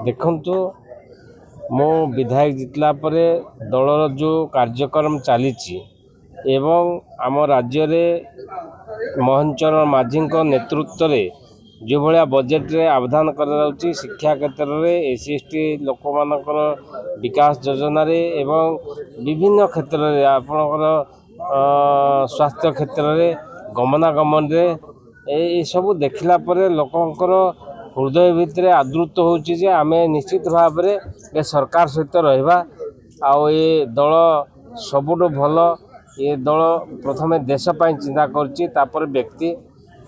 देखंतु मो विधायक जितला परे दलर जो कार्यक्रम चली एवं आम राज्य में मोहन चरण माझी नेतृत्व में जो भाया बजेट रे आवेदन कर शिक्षा क्षेत्र में एससी एसटी लोक मानकर विकास योजना रे एवं विभिन्न क्षेत्र में आपणकर स्वास्थ्य क्षेत्र में गमनागमन रे ये सब देखला परे लोकंकर हृदय भितर आदृत होची आम निश्चित भाव में सरकार सहित रहा ये दल सबुठ भल ये दल प्रथम देशपाई चिंता कर व्यक्ति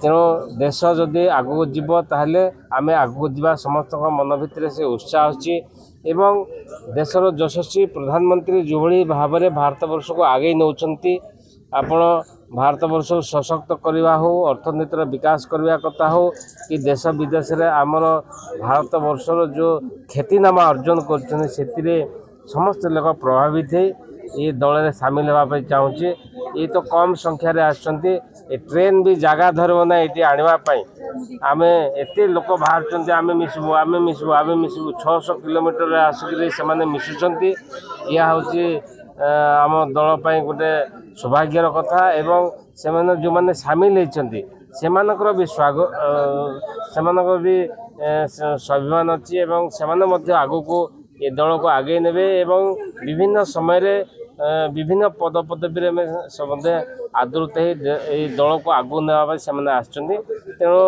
तेणु देश जदि आगू जीव ताहले आम आगू जा समस्त मन भितर से उत्साह अच्छी एवं देशर यशस्वी प्रधानमंत्री जो भाव में भारत वर्ष को आगे नौकरी आपण भारत वर्ष को सशक्त करवा हो अर्थनीतिर विकास करने कथा हो कि देश विदेश में आमर भारत वर्षर जो ख्यातिनामा अर्जन कर समस्त लोक प्रभावित है ये दल में सामिल होगापी चाहूँगी ये तो कम संख्यार आसुँच ट्रेन भी जगह धरब ना ये आने आम एत लोक बाहर आम मिसबू आम मिसबू आम मिसबू 600 किलोमीटर आसिक से मिशुंट यह हूँ आम दल पर गोटे सौभाग्यर कथा एवं से जो मैंने सामिल होती से भी भी स्वाभिमान अच्छी एवं से आगू को ये दल को आगे नेबे एवं विभिन्न समय विभिन्न पद पदवी में समझे आदृत दल को आगू ना से तेणु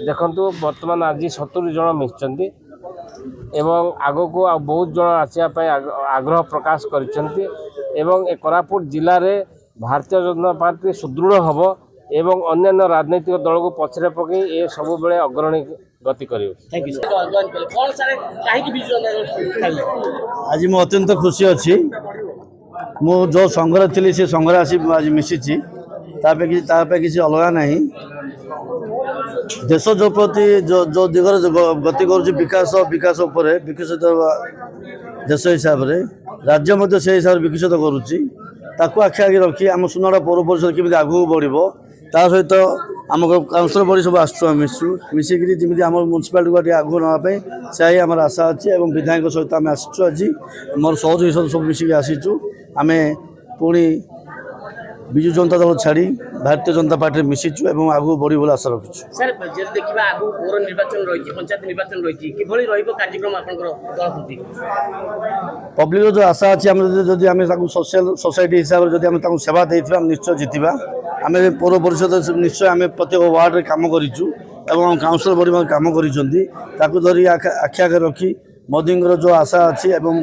देखु बर्तमान आज 70 जन मिशुंट एवं आगो को बहुत जन आसवाई आग्रह प्रकाश कर कोरापुट जिले में भारतीय जनता पार्टी सुदृढ़ हम एवं अन्य राजनैतिक दल को पछरे पकई ये सब बेले अग्रणी गति कर। आज मु अत्यंत खुशी अच्छी मु जो संघर थी से संघर आसी आज मिसी किसी अलग ना देश जो प्रति जो दिगरे गति कर विकास विकास विकसित देश हिसाब से राज्य मध्य से हिसाब से विकसित करुच्ची आखि आगे रखी आम सुनार पौर परिषद केमी आगू बढ़ो ता सहित आम काउंसिलर बड़ी सब आसु मिसिक जमी आम म्यूनिशिपालिटी को आगू नापी से आम आशा अच्छी और विधायक सहित आम आसु आज मोर सहयोगी सब मिसिक आसीचु आम पुणी विजु जनता दल छाड़ी भारतीय जनता पार्टी मिशिचु और आगू बढ़ी बोले आशा रखिछु। सर देखा आगू पौर निर्वाचन रही पंचायत निर्वाचन रही किभली रहिबो कार्यक्रम आपनकर दल प्रति पब्लिक जो आशा अच्छी आम जदि आम सोशल सोसाइटी हिसाब से जदि आम सेवा देथिबा निश्चय जितिबा आम पौर परिषद निश्चय आम प्रत्येक वार्ड रे काम करिछु एवं काउंसिलर बड़ी काम करिसंती ताकू धरी आखि आगे रखी मोदी जो आशा अच्छी एवं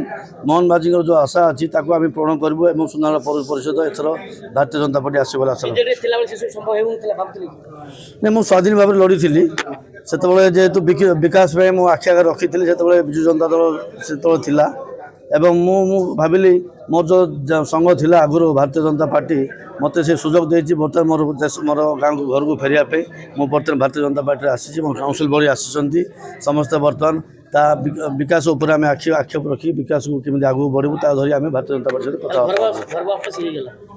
मोहन माझी जो आशा अच्छी ताकू आम पूर्ण करूँ और सुनार पौर परिषद एथर भारतीय जनता पार्टी आस नहीं मुझे स्वाधीन भाव लड़ी से जेहेतु विकास मुझे आखि आगे रखी से विजु जनता दल से एवं मु भाविली मोर जो संघ थी आगुरी भारतीय जनता पार्टी मत से सुजोग देती बर्तमान मोर गाँव को घर को फेरिया मुझे बर्तमान भारतीय जनता पार्टी आसी काउंसिल बड़ी आसी समस्ते बर्तमान ता विकास उपर आम आक्षेप रखी विकास को केमी आगू बढ़ू ता धरी आम भारतीय जनता पार्टी कथा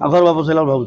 घर वापस भावुँ।